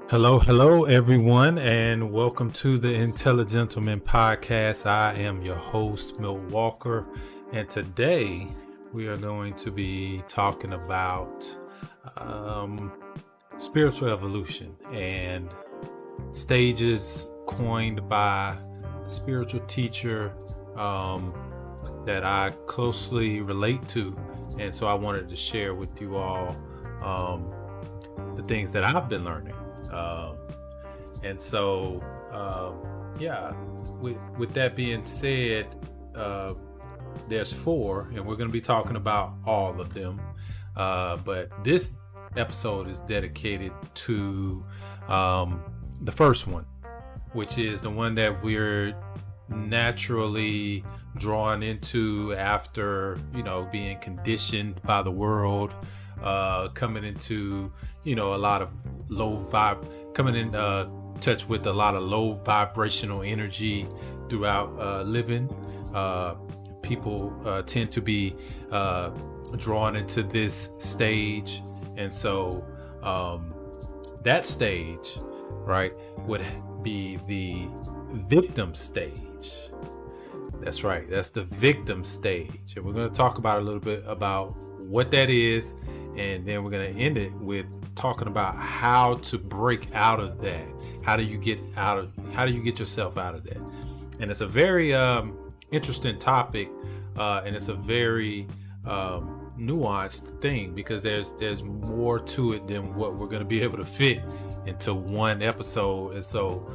Hello, everyone, and welcome to the Intelligentleman Podcast. I am your host, Milt Walker, and today we are going to be talking about spiritual evolution and stages coined by a spiritual teacher that I closely relate to, and so I wanted to share with you all the things that I've been learning. And so, with that being said, there's four, and we're going to be talking about all of them. But this episode is dedicated to the first one, which is the one that we're naturally drawn into after, being conditioned by the world, coming into, a lot of coming in touch with a lot of low vibrational energy throughout living. People tend to be drawn into this stage, and so that stage, right, would be the victim stage. That's right, that's the victim stage, and we're going to talk about a little bit about what that is, and then we're going to end it with talking about how to break out of that. How do you get yourself out of that? And it's a very interesting topic, and it's a very nuanced thing, because there's more to it than what we're going to be able to fit into one episode. And so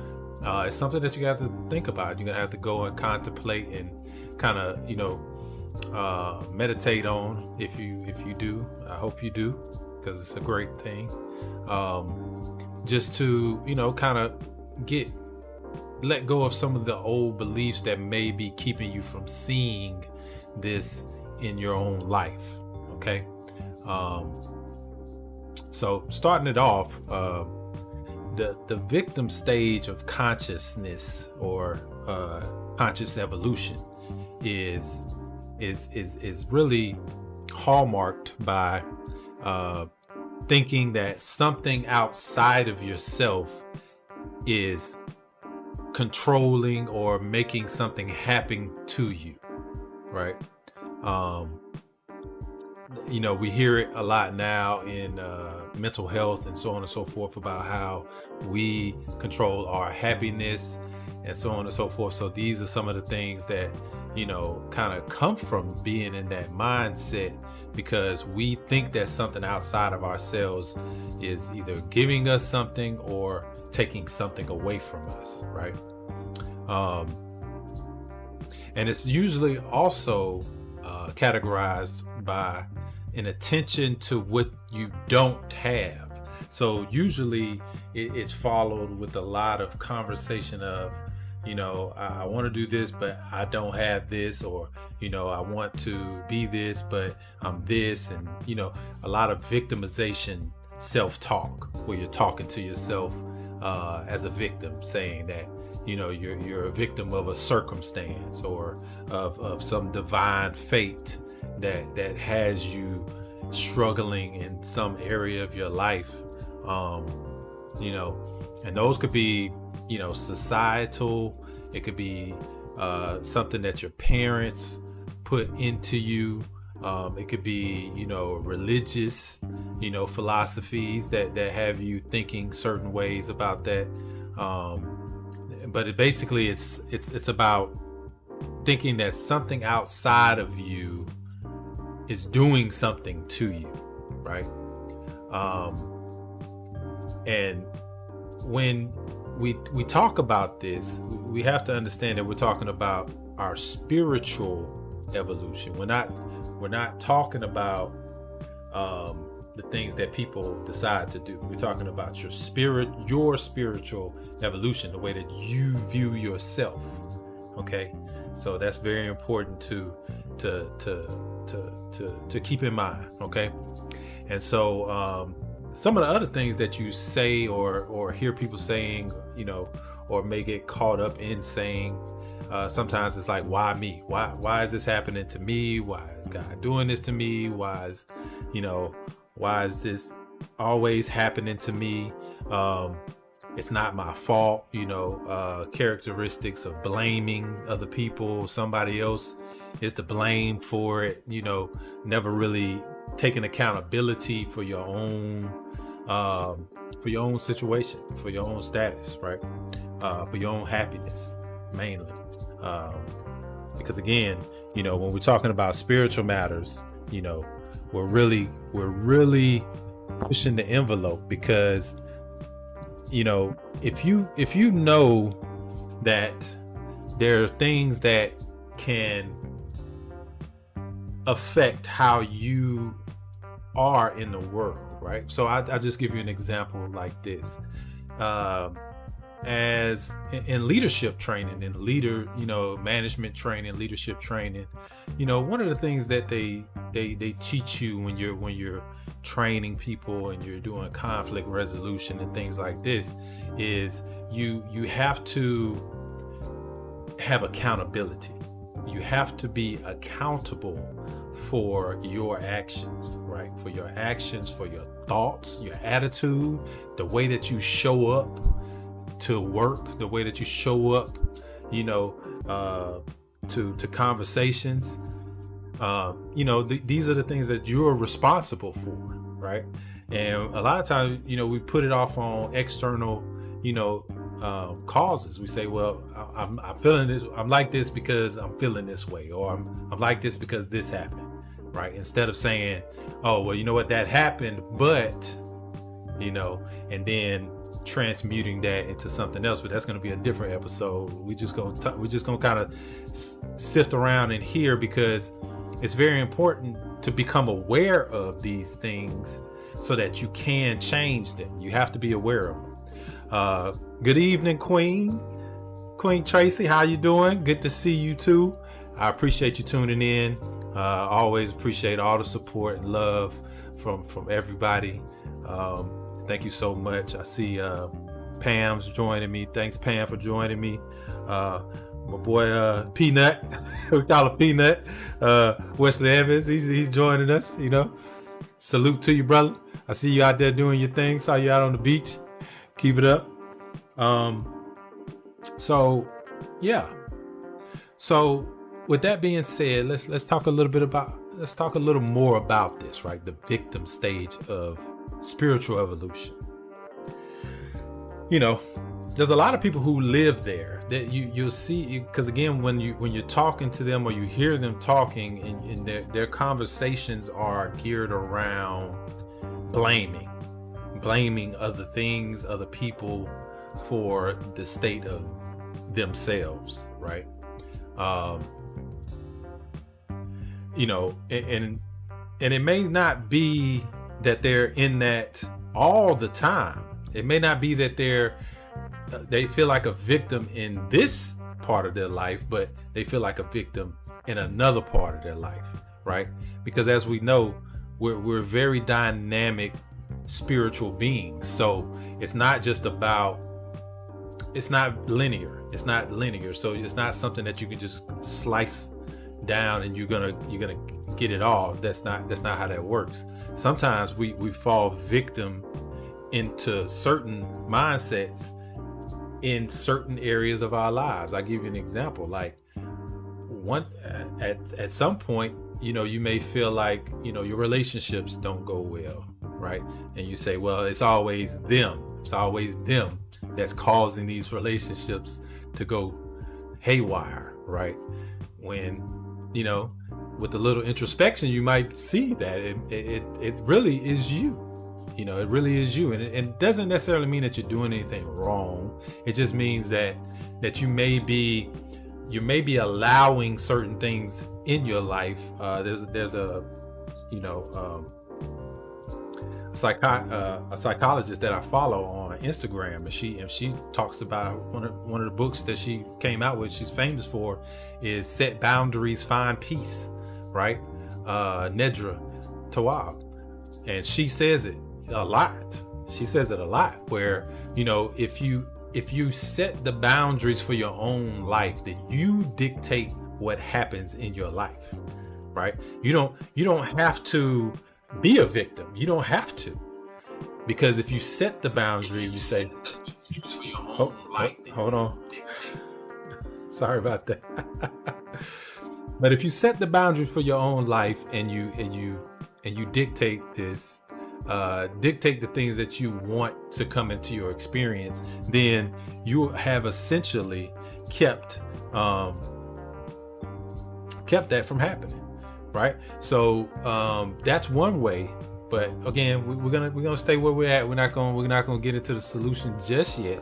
it's something that you have to think about. You're going to have to go and contemplate and kind of, meditate on if you do. I hope you do, because it's a great thing. Just to, kind of let go of some of the old beliefs that may be keeping you from seeing this in your own life. Okay. So starting it off, the victim stage of consciousness, or conscious evolution, is really hallmarked by thinking that something outside of yourself is controlling or making something happen to you, right? We hear it a lot now in mental health and so on and so forth, about how we control our happiness and so on and so forth. So these are some of the things that, kind of come from being in that mindset, because we think that something outside of ourselves is either giving us something or taking something away from us, right? And it's usually also categorized by an attention to what you don't have. So usually it's followed with a lot of conversation of, I want to do this, but I don't have this, or, I want to be this, but I'm this. And, a lot of victimization, self-talk, where you're talking to yourself as a victim, saying that, you're a victim of a circumstance, or of some divine fate that has you struggling in some area of your life. And those could be, societal. It could be something that your parents put into you. It could be, religious, philosophies that have you thinking certain ways about that. But it's about thinking that something outside of you is doing something to you, right? And when we talk about this, we have to understand that we're talking about our spiritual evolution. We're not talking about the things that people decide to do. We're talking about your spiritual evolution, the way that you view yourself. Okay, so that's very important to keep in mind. Okay, and so some of the other things that you say or hear people saying, or may get caught up in saying, sometimes it's like, why me? Why is this happening to me? Why is God doing this to me? Why is this always happening to me? it's not my fault, characteristics of blaming other people, somebody else is to blame for it, never really taking accountability for your own situation, for your own status, right? For your own happiness, mainly. Because again, when we're talking about spiritual matters, we're really pushing the envelope, because if you know that there are things that can affect how you are in the world, right? So I'll just give you an example like this. As in leadership training and management training, leadership training, one of the things that they teach you when you're training people and you're doing conflict resolution and things like this is you have to have accountability. You have to be accountable for your actions, right? For your actions, for your thoughts, your attitude, the way that you show up to work, the way that you show up, to conversations. These are the things that you're responsible for, right? And a lot of times, we put it off on external, causes. We say, well, I'm feeling this. I'm like this because I'm feeling this way, or I'm like this because this happened, right? Instead of saying, oh, well, you know what, that happened, but, and then transmuting that into something else. But that's going to be a different episode. We're just going to kind of sift around in here, because it's very important to become aware of these things so that you can change them. You have to be aware of them. Good evening, Queen Tracy. How you doing? Good to see you too. I appreciate you tuning in. Always appreciate all the support and love from everybody. Thank you so much. I see Pam's joining me. Thanks, Pam, for joining me. My boy Peanut, we call him Peanut. Wesley Evans, he's joining us. Salute to you, brother. I see you out there doing your thing. Saw you out on the beach. Keep it up. So with that being said, let's talk a little more about this, right? The victim stage of spiritual evolution. There's a lot of people who live there that you'll see, because again, when you're talking to them or you hear them talking, and their conversations are geared around blaming other things, other people for the state of themselves, right? And it may not be that they're in that all the time. It may not be that they feel like a victim in this part of their life, but they feel like a victim in another part of their life, right? Because as we know, we're very dynamic spiritual beings. So it's not linear. So it's not something that you can just slice down and you're gonna get it all. That's not how that works. Sometimes we fall victim into certain mindsets in certain areas of our lives. I'll give you an example. Like at some point, you may feel like, your relationships don't go well, right? And you say, well, it's always them that's causing these relationships to go haywire, right? When, with a little introspection, you might see that it really is you. It really is you. And it doesn't necessarily mean that you're doing anything wrong. It just means that you may be allowing certain things in your life. There's a psychologist that I follow on Instagram, and she talks about one of the books that she came out with, she's famous for, is Set Boundaries, Find Peace, right? Nedra Tawwab. And she says it a lot. Where, if you set the boundaries for your own life, then you dictate what happens in your life, right? You don't have to be a victim. You don't have to. Because if you set the boundary, you say, hold on. Sorry about that. But if you set the boundary for your own life and you dictate this, dictate the things that you want to come into your experience, then you have essentially kept that from happening, right? So that's one way. But again, we're gonna stay where we're at. We're not gonna get into the solution just yet.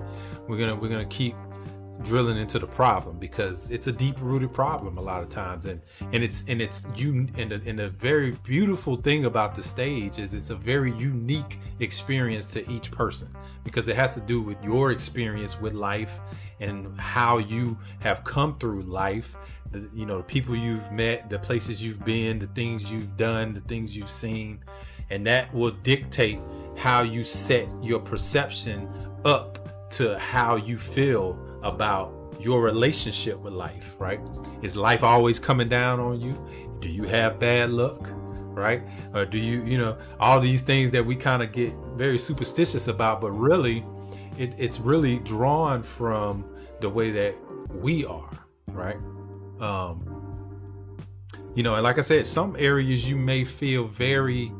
We're gonna keep drilling into the problem, because it's a deep-rooted problem a lot of times, and the very beautiful thing about the stage is it's a very unique experience to each person, because it has to do with your experience with life and how you have come through life, the people you've met, the places you've been, the things you've done, the things you've seen, and that will dictate how you set your perception up to how you feel about your relationship with life, right? Is life always coming down on you? Do you have bad luck, right? Or do you all these things that we kind of get very superstitious about, but really it's really drawn from the way that we are, right? And like I said, some areas you may feel very,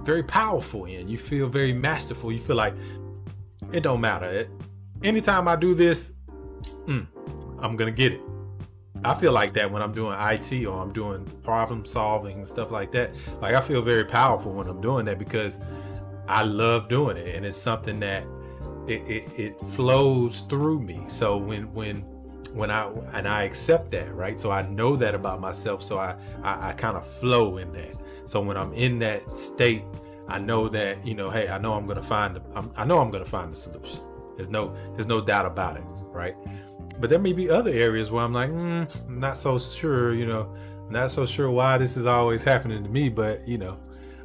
very powerful in. You feel very masterful. You feel like it don't matter. Anytime I do this, I'm gonna get it. I feel like that when I'm doing IT or I'm doing problem solving and stuff like that. Like, I feel very powerful when I'm doing that, because I love doing it, and it's something that it flows through me. So when I accept that, right? So I know that about myself. So I kind of flow in that. So when I'm in that state, I know that, hey, I know I'm going to find the solution. There's no doubt about it, right? But there may be other areas where I'm like, I'm not so sure, not so sure why this is always happening to me, but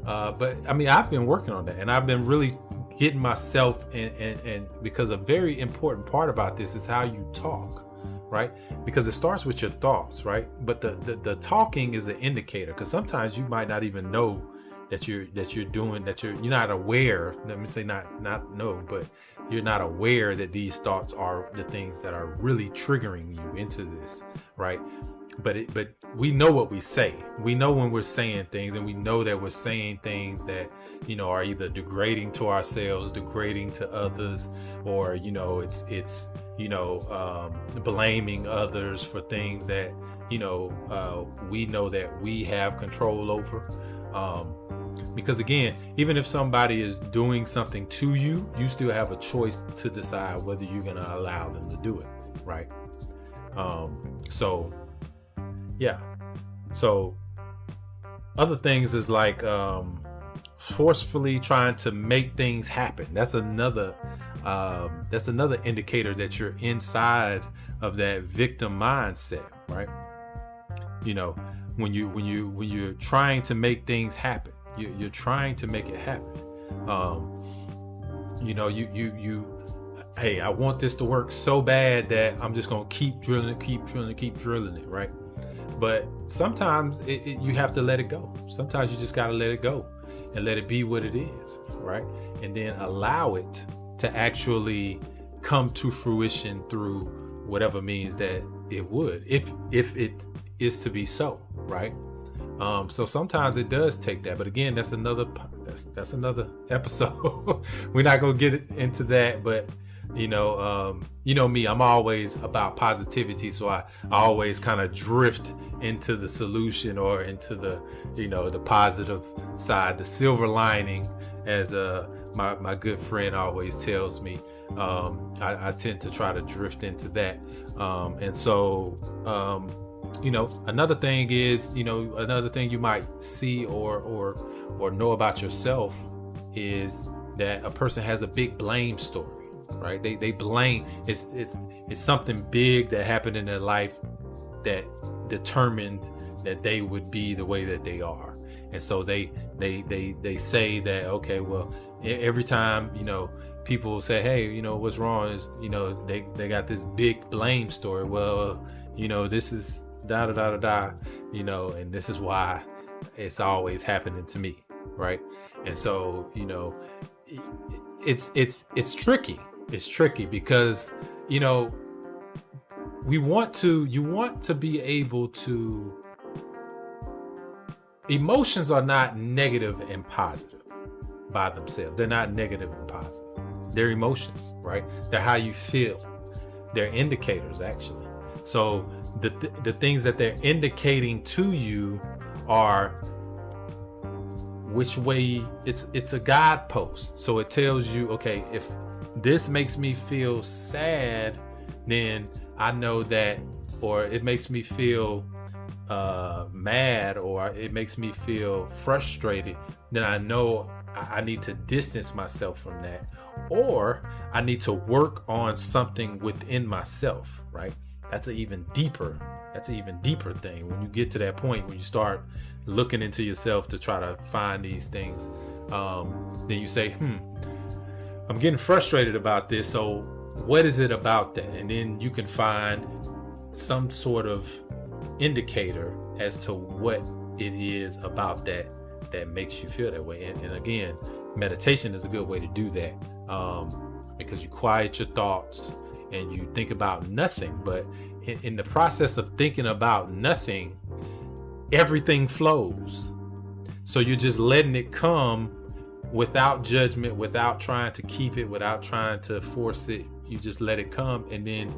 but I mean, I've been working on that, and I've been really getting myself and because a very important part about this is how you talk, right? Because it starts with your thoughts, right? But the talking is an indicator, because sometimes you might not even know that you're not aware. Let me say not know, but you're not aware that these thoughts are the things that are really triggering you into this, right? But we know what we say. We know when we're saying things, and we know that we're saying things that are either degrading to ourselves, degrading to others, or it's blaming others for things that we know that we have control over. Because again, even if somebody is doing something to you, you still have a choice to decide whether you're going to allow them to do it, right? So other things is like forcefully trying to make things happen. That's another indicator that you're inside of that victim mindset, right? When you're trying to make things happen, you're trying to make it happen. Hey, I want this to work so bad that I'm just gonna keep drilling it, right? But sometimes you have to let it go. Sometimes you just gotta let it go and let it be what it is, right? And then allow it to actually come to fruition through whatever means that it would, if it is to be so, right? So sometimes it does take that, but again, that's another episode. We're not gonna get into that, but me, I'm always about positivity, so I always kind of drift into the solution or into the the positive side, the silver lining, as my good friend always tells me. I tend to try to drift into that, and so another thing is, another thing you might see or know about yourself is that a person has a big blame story, right? They blame. It's something big that happened in their life that determined that they would be the way that they are, and so they say that, okay, well, every time people say, hey, what's wrong, is they got this big blame story. Well, this is da da da da da, and this is why it's always happening to me, right? And so it's tricky. It's tricky because, you know, you want to be able to, emotions are not negative and positive by themselves. They're not negative and positive. They're emotions, right? They're how you feel. They're indicators, actually. So the things that they're indicating to you are which way. It's a guidepost. So it tells you, okay, if this makes me feel sad, then I know that, or it makes me feel mad, or it makes me feel frustrated, then I know I need to distance myself from that, or I need to work on something within myself, right? That's an even deeper thing. When you get to that point, when you start looking into yourself to try to find these things, then you say, I'm getting frustrated about this. So what is it about that? And then you can find some sort of indicator as to what it is about that makes you feel that way. And again, meditation is a good way to do that, because you quiet your thoughts and you think about nothing. But in the process of thinking about nothing, everything flows. So you're just letting it come without judgment, without trying to keep it, without trying to force it. You just let it come, and then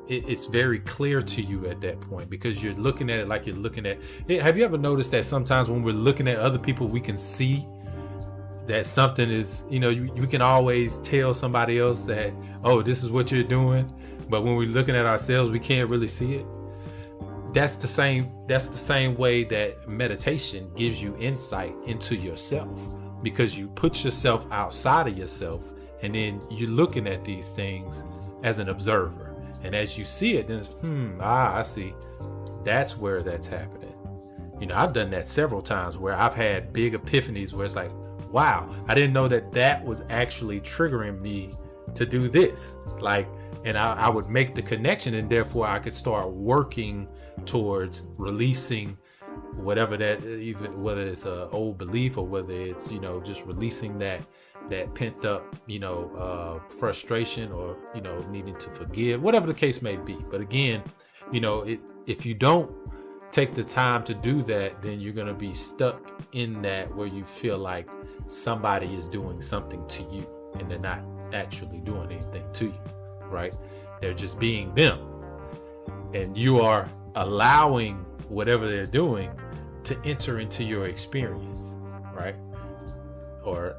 it's very clear to you at that point, because you're looking at it like you're looking at. Have you ever noticed that sometimes when we're looking at other people, we can see that something is, you can always tell somebody else that, oh, this is what you're doing, but when we're looking at ourselves, we can't really see it. That's the same way that meditation gives you insight into yourself, because you put yourself outside of yourself, and then you're looking at these things as an observer. And as you see it, then it's, I see. That's where that's happening. I've done that several times where I've had big epiphanies where it's like, wow, I didn't know that was actually triggering me to do this. And I would make the connection, and therefore I could start working towards releasing whatever that, even whether it's an old belief or whether it's, just releasing that pent up, frustration, or, needing to forgive, whatever the case may be. But again, if you don't take the time to do that, then you're going to be stuck in that where you feel like somebody is doing something to you and they're not actually doing anything to you, right? They're just being them. And you are allowing whatever they're doing to enter into your experience, right? Or,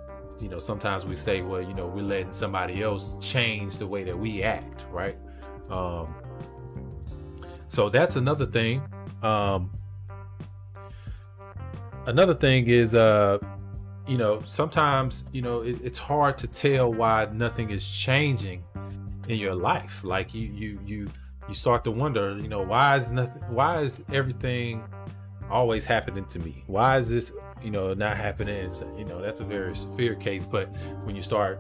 sometimes we say, well, we're letting somebody else change the way that we act, right? So that's another thing. Another thing is, sometimes, it's hard to tell why nothing is changing in your life. Like you start to wonder, why is everything always happening to me? Why is this, not happening? That's a very severe case. But when you start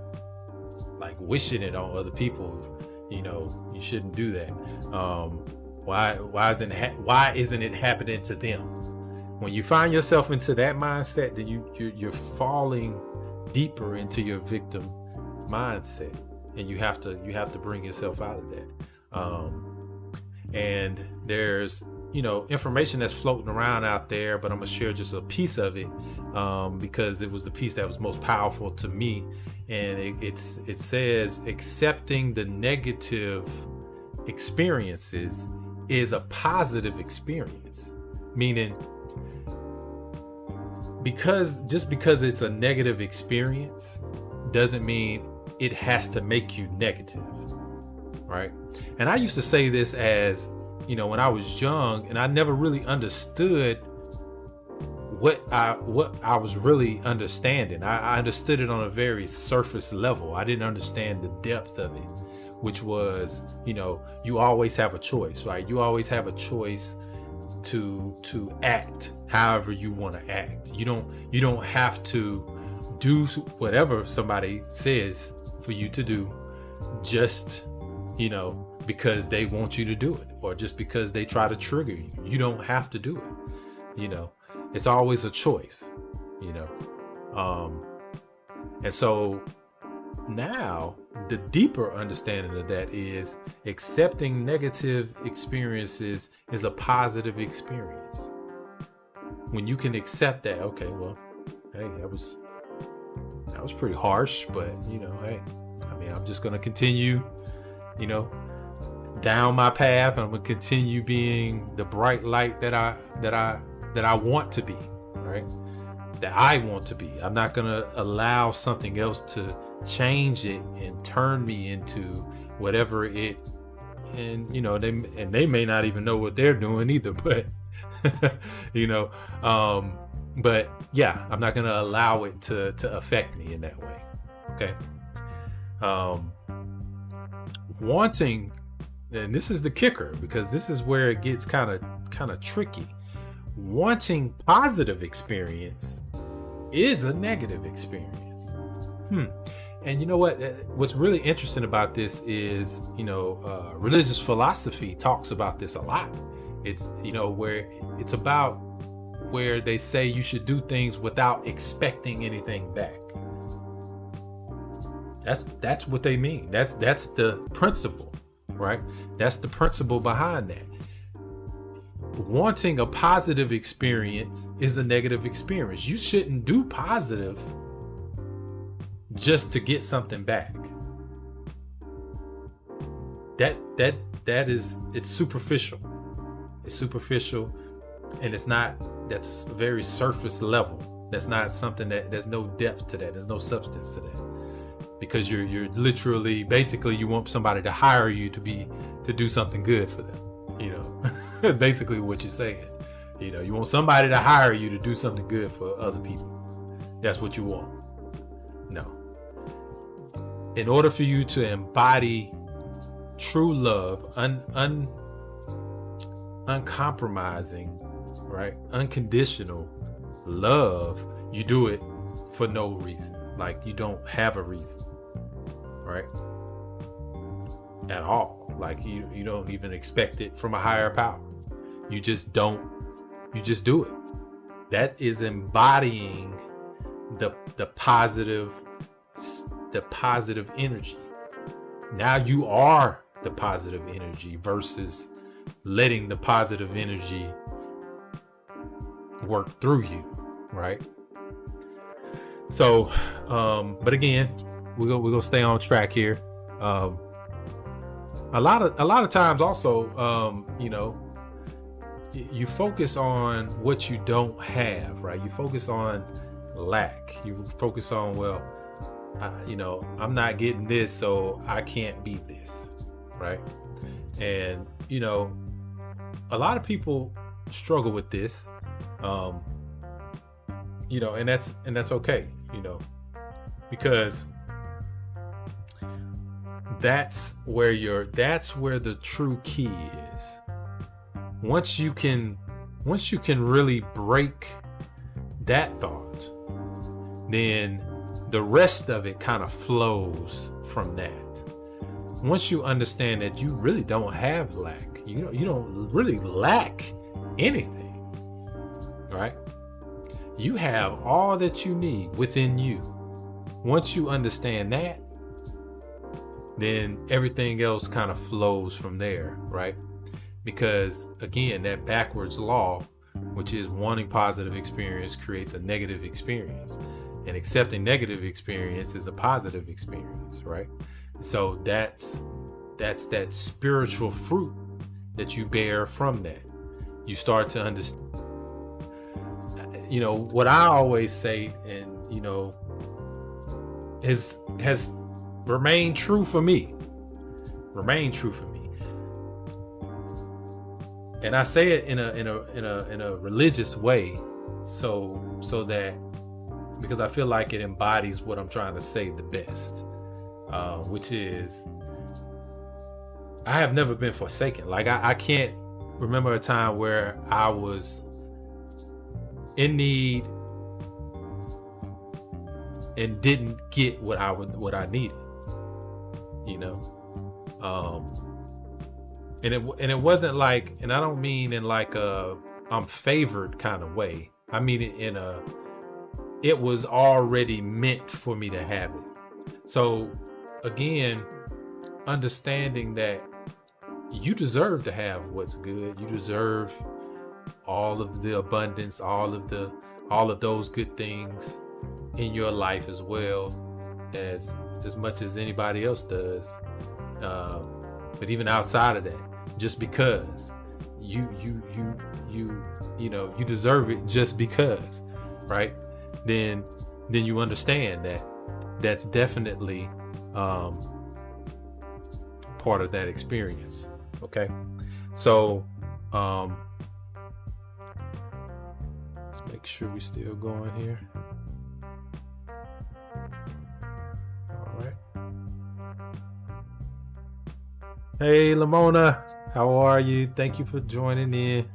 like wishing it on other people, you shouldn't do that. Why isn't it happening to them? When you find yourself into that mindset, then you're falling deeper into your victim mindset, and you have to bring yourself out of that. And there's information that's floating around out there, but I'm gonna share just a piece of it, because it was the piece that was most powerful to me. And it says accepting the negative experiences is a positive experience, meaning because it's a negative experience doesn't mean it has to make you negative, right? And I used to say this as, when I was young, and I never really understood what I was really understanding. I understood it on a very surface level. I didn't understand the depth of it, which was, you always have a choice, right? You always have a choice to act however you want to act. You don't have to do whatever somebody says for you to do, just, because they want you to do it, or just because they try to trigger you. You don't have to do it. It's always a choice, and so now the deeper understanding of that is accepting negative experiences is a positive experience. When you can accept that, okay, well, hey, that was pretty harsh, but hey, I mean, I'm just gonna continue, down my path, and I'm gonna continue being the bright light that I want to be, right? That I want to be. I'm not gonna allow something else to change it and turn me into whatever it. And they may not even know what they're doing either, but but yeah, I'm not gonna allow it to affect me in that way. Okay. Wanting, and this is the kicker, because this is where it gets kind of tricky. Wanting positive experience is a negative experience. And you know what? What's really interesting about this is, religious philosophy talks about this a lot. It's, where it's about where they say you should do things without expecting anything back. That's what they mean. That's the principle, right? That's the principle behind that. Wanting a positive experience is a negative experience. You shouldn't do positive just to get something back. It's superficial. It's superficial, and that's very surface level. That's not something there's no depth to that. There's no substance to that. Because you're literally, basically, you want somebody to hire you to do something good for them. Basically what you're saying. You want somebody to hire you to do something good for other people. That's what you want. No. In order for you to embody true love, uncompromising, right? Unconditional love, you do it for no reason. Like, you don't have a reason, right? At all. Like, you don't even expect it from a higher power. You just do it. That is embodying the positive energy. Now you are the positive energy versus letting the positive energy work through you, right? So, but again, we're gonna stay on track here. A lot of times also, you focus on what you don't have, right? You focus on lack. You focus on, well, I'm not getting this, so I can't be this, right? And a lot of people struggle with this, and that's okay, because that's where the true key is. Once you can really break that thought, then the rest of it kind of flows from that. Once you understand that you really don't have lack, you don't really lack anything, right? You have all that you need within you. Once you understand that, then everything else kind of flows from there, right? Because again, that backwards law, which is wanting positive experience creates a negative experience, and accepting negative experience is a positive experience, right? So that's that spiritual fruit that you bear from that. You start to understand, what I always say, and has remained true for me. And I say it in a religious way, so that, because I feel like it embodies what I'm trying to say the best, which is, I have never been forsaken. Like, I can't remember a time where I was in need and didn't get what I needed, and it wasn't like, and I don't mean in like a I'm favored kind of way. I mean it in it was already meant for me to have it. So again, understanding that you deserve to have what's good. You deserve all of the abundance, all of those good things in your life as well as much as anybody else does. But even outside of that, just because you deserve it just because, right? Then you understand that that's definitely part of that experience. Okay, so let's make sure we're still going here. All right. Hey, Lamona, how are you? Thank you for joining in.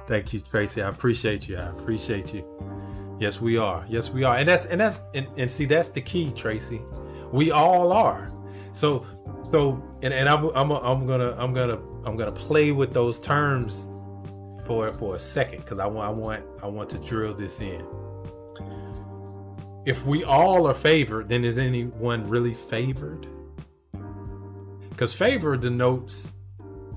Thank you, Tracy. I appreciate you. Yes, we are. And see, that's the key, Tracy. We all are. So I'm gonna play with those terms for a second, because I want to drill this in. If we all are favored, then is anyone really favored? Because favor denotes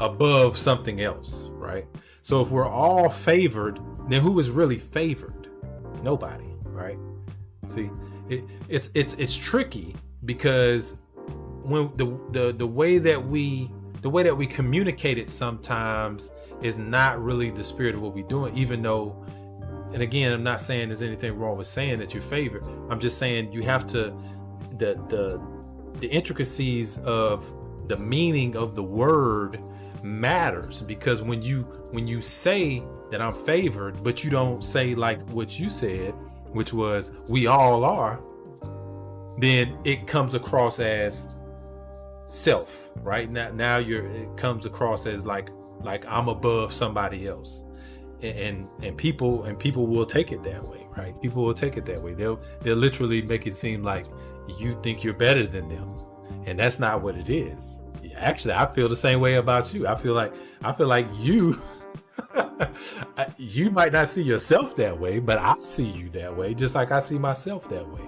above something else, right? So if we're all favored, then who is really favored? Nobody, right? See, it's tricky, because when the way that we communicate it sometimes is not really the spirit of what we're doing, even though, and again, I'm not saying there's anything wrong with saying that you're favored. I'm just saying you have to, the intricacies of the meaning of the word matters, because when you say that I'm favored, but you don't say like what you said, which was we all are, then it comes across as self, right? Now it comes across as like I'm above somebody else, and people will take it that way, right? People will take it that way. They'll literally make it seem like you think you're better than them, and that's not what it is. Actually, I feel the same way about you. I feel like you you might not see yourself that way, but I see you that way, just like I see myself that way,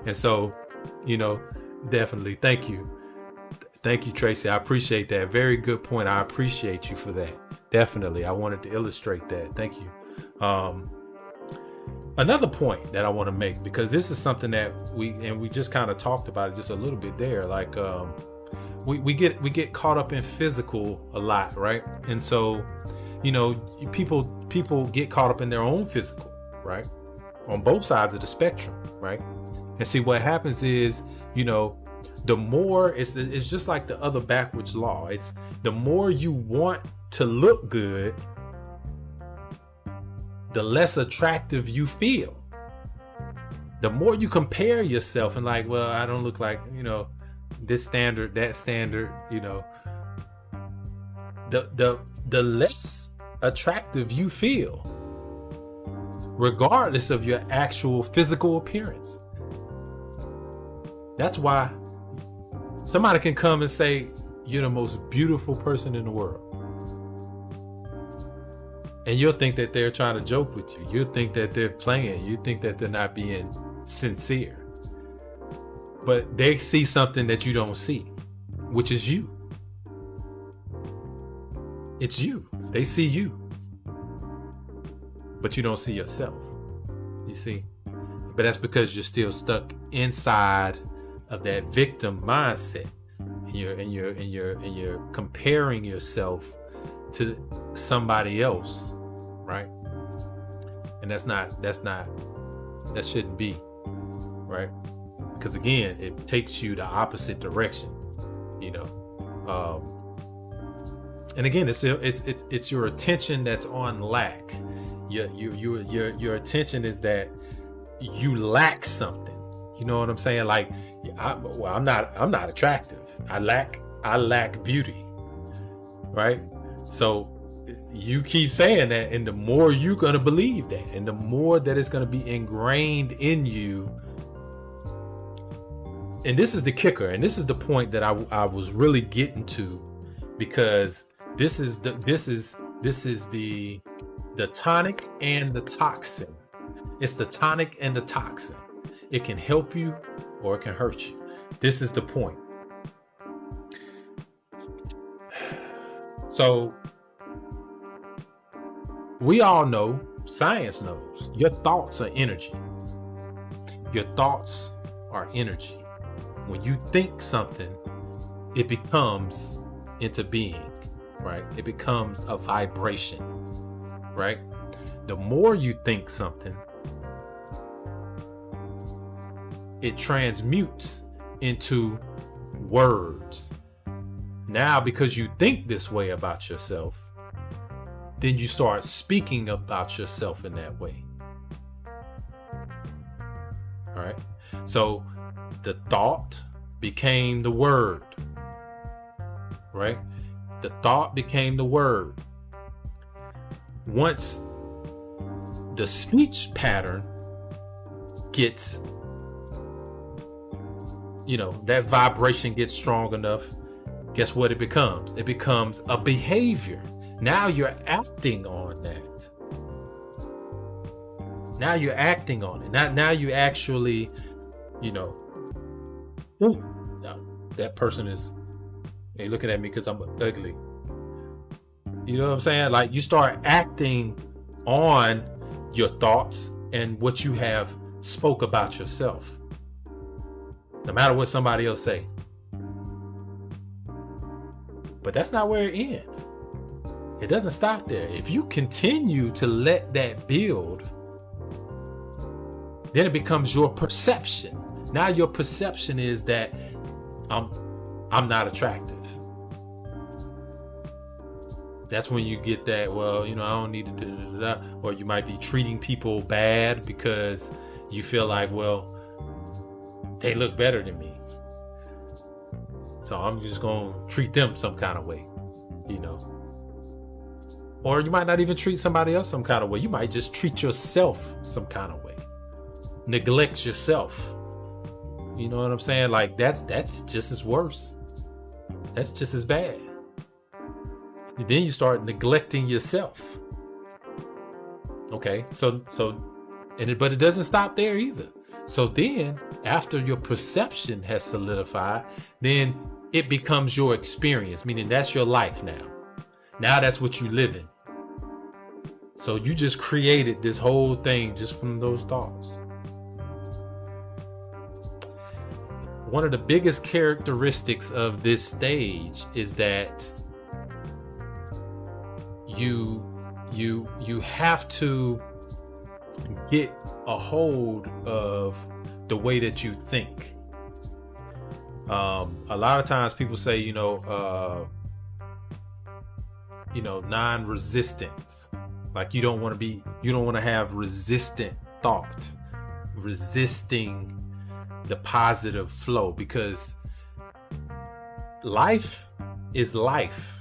and so, definitely thank you, Tracy. I appreciate that. Very good point. I appreciate you for that. Definitely, I wanted to illustrate that. Thank you. Another point that I want to make, because this is something that we just kind of talked about it just a little bit there, like we get caught up in physical a lot, right? And so, people get caught up in their own physical, right? On both sides of the spectrum, right? And see, what happens is, the more, it's just like the other backwards law. It's the more you want to look good, the less attractive you feel. The more you compare yourself and like, well, I don't look like, this standard, that standard, the less attractive you feel, regardless of your actual physical appearance. That's why somebody can come and say you're the most beautiful person in the world, and you'll think that they're trying to joke with you. You'll think that they're playing. You think that they're not being sincere. But they see something that you don't see, which is you. It's you. They see you, but you don't see yourself. You see? But that's because you're still stuck inside of that victim mindset, and you're comparing yourself to somebody else, right? And that shouldn't be, right? Because again, it takes you the opposite direction, and again, it's your attention that's on lack. Your attention is that you lack something. You know what I'm saying? Like, I'm not attractive. I lack beauty, right? So you keep saying that, and the more you're gonna believe that, and the more that it's gonna be ingrained in you. And this is the kicker, and this is the point that I was really getting to, because this is the tonic and the toxin. It's the tonic and the toxin. It can help you or it can hurt you. This is the point. So we all know, science knows, your thoughts are energy. Your thoughts are energy. When you think something, it becomes into being, right? It becomes a vibration, right? The more you think something, it transmutes into words. Now, because you think this way about yourself, then you start speaking about yourself in that way. All right. So the thought became the word, right? The thought became the word. Once the speech pattern gets, that vibration gets strong enough, guess what it becomes? It becomes a behavior. Now you're acting on that. Now you're acting on it. Now you actually, that person is, they looking at me because I'm ugly. You know what I'm saying? Like, you start acting on your thoughts and what you have spoke about yourself. No matter what somebody else say. But that's not where it ends. It doesn't stop there. If you continue to let that build, then it becomes your perception. Now your perception is that I'm not attractive. That's when you get that, well, I don't need to or you might be treating people bad because you feel like, well, they look better than me, so I'm just going to treat them some kind of way, Or you might not even treat somebody else some kind of way. You might just treat yourself some kind of way. Neglect yourself. You know what I'm saying? Like, that's just as worse. That's just as bad. And then you start neglecting yourself. Okay, but it doesn't stop there either. So then, after your perception has solidified, then it becomes your experience, meaning that's your life now. Now that's what you live in. So you just created this whole thing just from those thoughts. One of the biggest characteristics of this stage is that you have to get a hold of the way that you think. A lot of times people say, non-resistance. Like, you don't want to have resistant thought, resisting the positive flow, because life is life.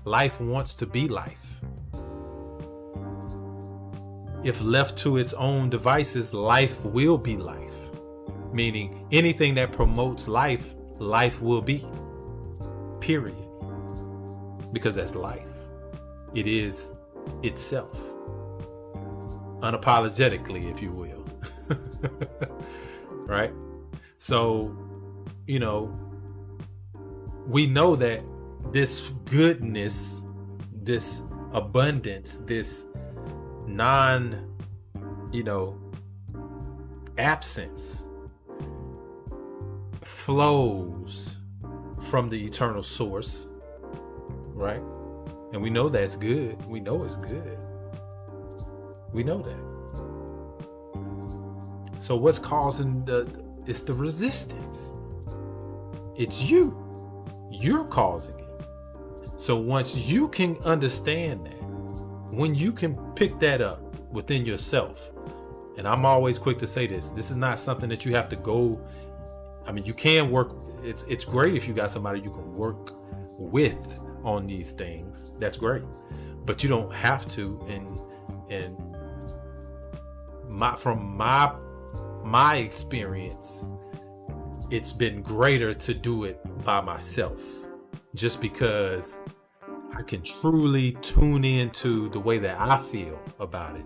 Life wants to be life. If left to its own devices, life will be life. Meaning anything that promotes life, life will be. Period. Because that's life. It is itself. Unapologetically, if you will. Right? So, we know that this goodness, this abundance, this absence flows from the eternal source, right? And we know that's good. We know it's good. We know that. So what's causing it's the resistance. It's you. You're causing it. So once you can understand that, when you can pick that up within yourself, and I'm always quick to say this is not something that you have to go. I mean, you can work. It's great if you got somebody you can work with on these things. That's great, but you don't have to. And from my experience, it's been greater to do it by myself, just because I can truly tune into the way that I feel about it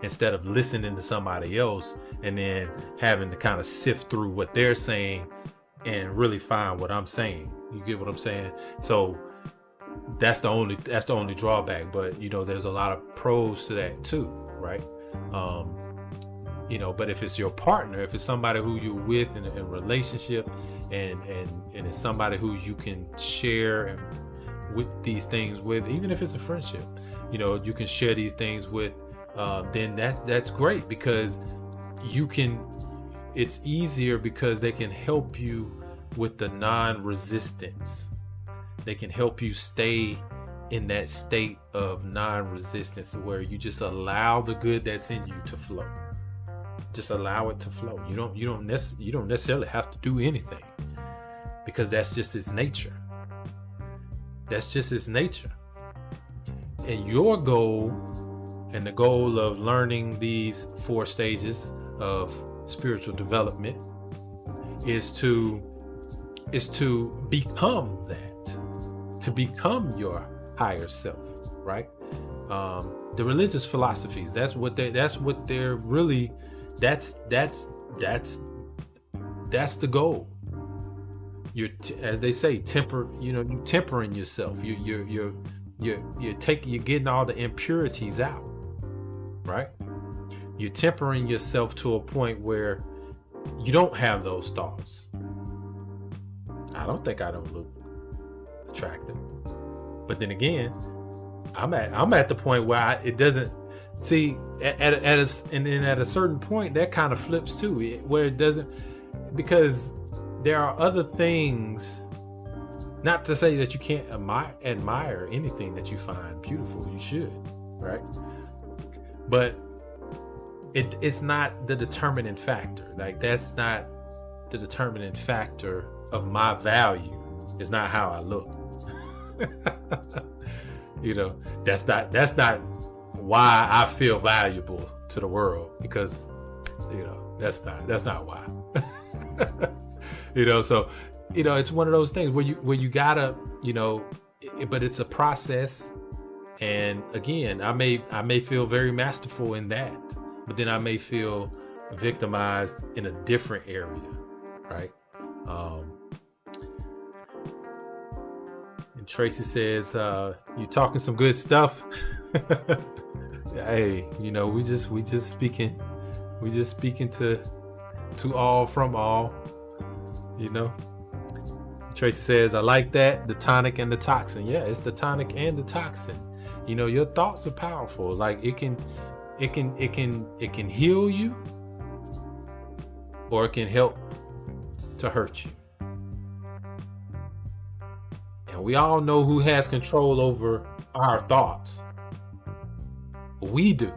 instead of listening to somebody else and then having to kind of sift through what they're saying and really find what I'm saying. You get what I'm saying? So that's the only drawback. But there's a lot of pros to that too, right? But if it's your partner, if it's somebody who you're with in a relationship, and it's somebody who you can share with these things with, even if it's a friendship, you can share these things with, then that's great, because it's easier because they can help you with the non-resistance. They can help you stay in that state of non-resistance where you just allow the good that's in you to flow. Just allow it to flow. You don't necessarily have to do anything, because that's just its nature. That's just its nature. And your goal, and the goal of learning these 4 stages of spiritual development, is to become that, to become your higher self, right? The religious philosophies, that's what they're really. That's the goal. You're as they say, you're tempering yourself. You're getting all the impurities out, right? You're tempering yourself to a point where you don't have those thoughts. I don't think I don't look attractive, but then again, I'm at the point where it doesn't. See, at a certain point, that kind of flips too, where it doesn't, because there are other things. Not to say that you can't admire anything that you find beautiful. You should, right? But it's not the determining factor. Like, that's not the determining factor of my value. It's not how I look. That's not why I feel valuable to the world, because that's not why. So it's one of those things where you gotta, but it's a process. And again, I may feel very masterful in that, but then I may feel victimized in a different area, right? And Tracy says, "You talking some good stuff." Hey, we just speaking to all from all. Tracy says, "I like that, the tonic and the toxin." Yeah, it's the tonic and the toxin. Your thoughts are powerful. Like, it can heal you, or it can help to hurt you. And we all know who has control over our thoughts. We do.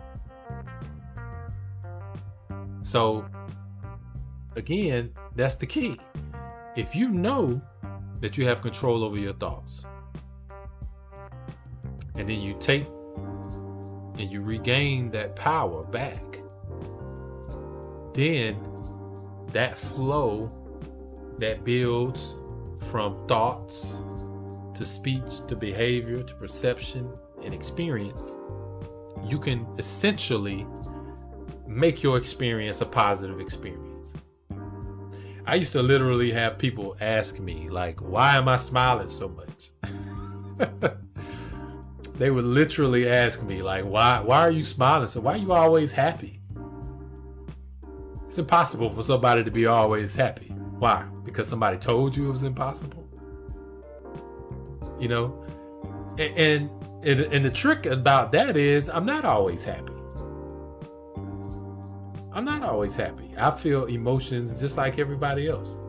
So again, that's the key. If you know that you have control over your thoughts, and then you take and you regain that power back, then that flow that builds from thoughts to speech to behavior to perception and experience, you can essentially make your experience a positive experience. I used to literally have people ask me, like, why am I smiling so much? They would literally ask me, like, why are you smiling? So why are you always happy? It's impossible for somebody to be always happy. Why? Because somebody told you it was impossible? And the trick about that is, I'm not always happy. I'm not always happy. I feel emotions just like everybody else,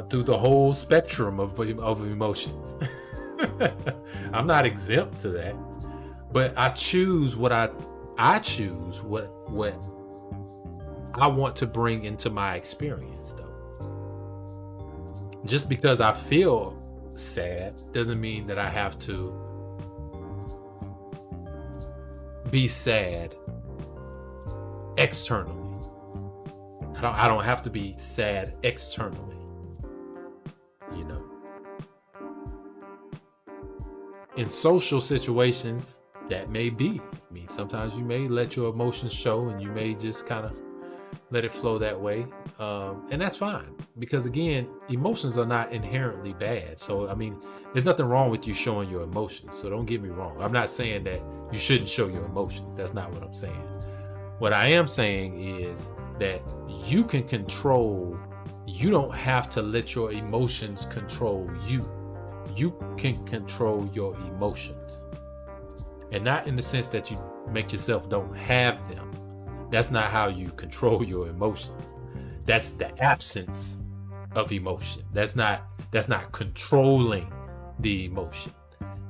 through the whole spectrum of emotions. I'm not exempt to that, but I choose what I choose what I want to bring into my experience, though. Just because I feel sad doesn't mean that I have to be sad externally. I don't have to be sad externally. In social situations, that may be. I mean, sometimes you may let your emotions show and you may just kind of let it flow that way. And that's fine, because again, emotions are not inherently bad. So, I mean, there's nothing wrong with you showing your emotions. So don't get me wrong. I'm not saying that you shouldn't show your emotions. That's not what I'm saying. What I am saying is that you can control, you don't have to let your emotions control you. You can control your emotions. And not in the sense that you make yourself don't have them. That's not how you control your emotions. That's the absence of emotion. That's not controlling the emotion.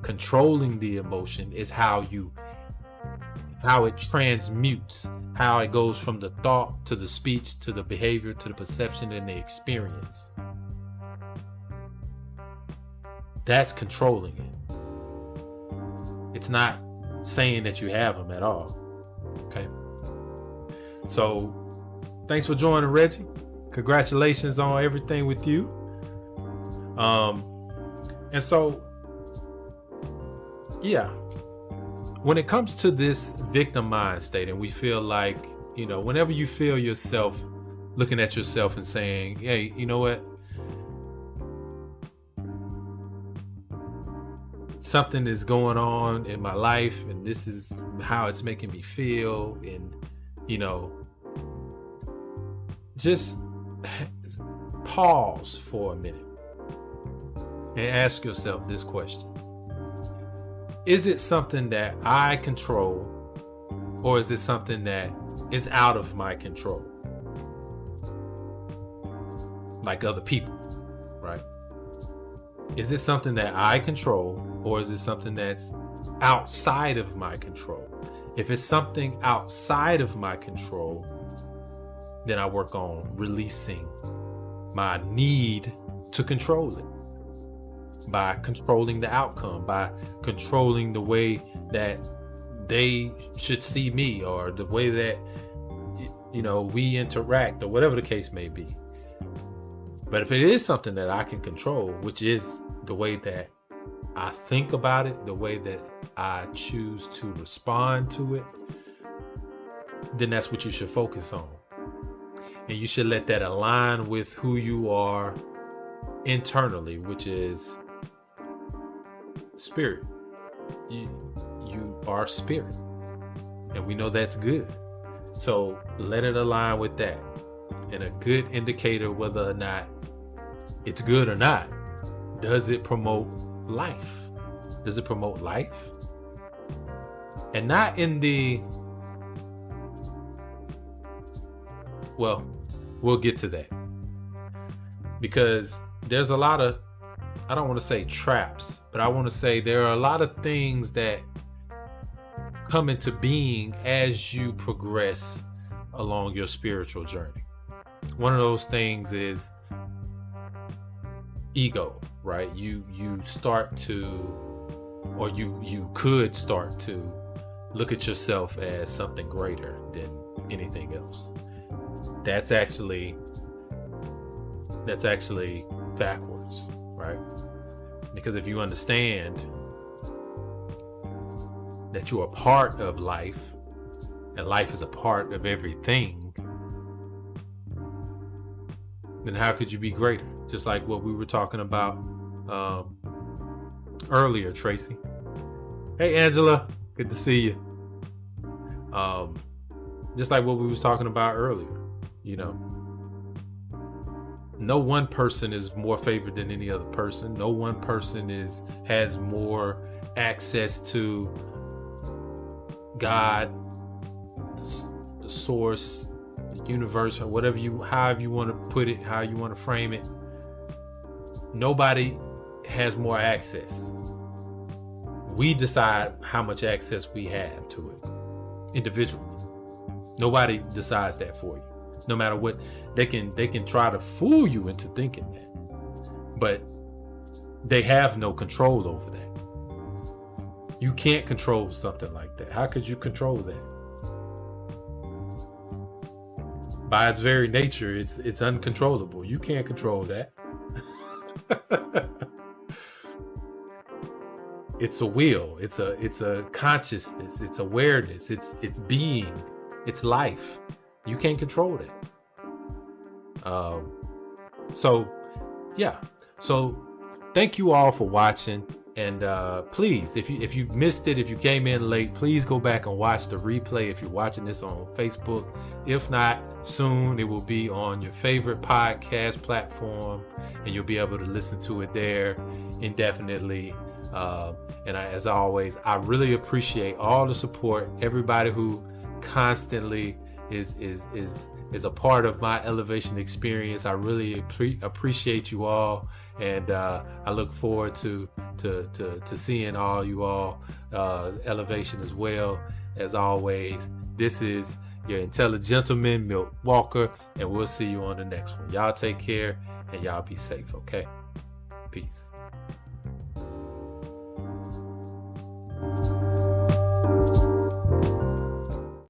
Controlling the emotion is how it transmutes, how it goes from the thought to the speech to the behavior to the perception and the experience. That's controlling it. It's not saying that you have them at all. Okay. So thanks for joining, Reggie. Congratulations on everything with you. And so, yeah, when it comes to this victim mind state, and we feel like, whenever you feel yourself looking at yourself and saying, hey, you know what? Something is going on in my life, and this is how it's making me feel. And, just pause for a minute and ask yourself this question. Is it something that I control, or is it something that is out of my control? Like other people, right? Is it something that I control, or is it something that's outside of my control? If it's something outside of my control, then I work on releasing my need to control it by controlling the outcome, by controlling the way that they should see me, or the way that, we interact, or whatever the case may be. But if it is something that I can control, which is the way that I think about it, the way that I choose to respond to it, then that's what you should focus on. And you should let that align with who you are internally, which is spirit. You are spirit. And we know that's good. So let it align with that. And a good indicator whether or not it's good or not, does it promote life? Does it promote life? And not in the, well, we'll get to that. Because there's a lot of, I don't want to say traps, but I want to say there are a lot of things that come into being as you progress along your spiritual journey. One of those things is ego, right? You start to, or you could start to look at yourself as something greater than anything else. That's actually backwards, right? Because if you understand that you're a part of life, and life is a part of everything, then how could you be greater? Just like what we were talking about earlier, Tracy. Hey, Angela, good to see you. Just like what we was talking about earlier, no one person is more favored than any other person. No one person has more access to God, the source, the universe, or however you want to put it, how you want to frame it. Nobody has more access. We decide how much access we have to it individually. Nobody decides that for you. No matter what, they can try to fool you into thinking that, but they have no control over that. You can't control something like that. How could you control that? By its very nature, it's uncontrollable. You can't control that. it's a will, it's a consciousness, it's awareness, it's being, it's life. You can't control that. So yeah, so thank you all for watching, and please, if you missed it, if you came in late, please go back and watch the replay if you're watching this on Facebook. If not, soon it will be on your favorite podcast platform, and you'll be able to listen to it there indefinitely. As always, I really appreciate all the support, everybody who constantly is a part of my elevation experience. I really appreciate you all, and I look forward to seeing all you all elevation as well. As always, this is your intelligent gentleman, Milt Walker, and we'll see you on the next one. Y'all take care, and y'all be safe, okay? Peace.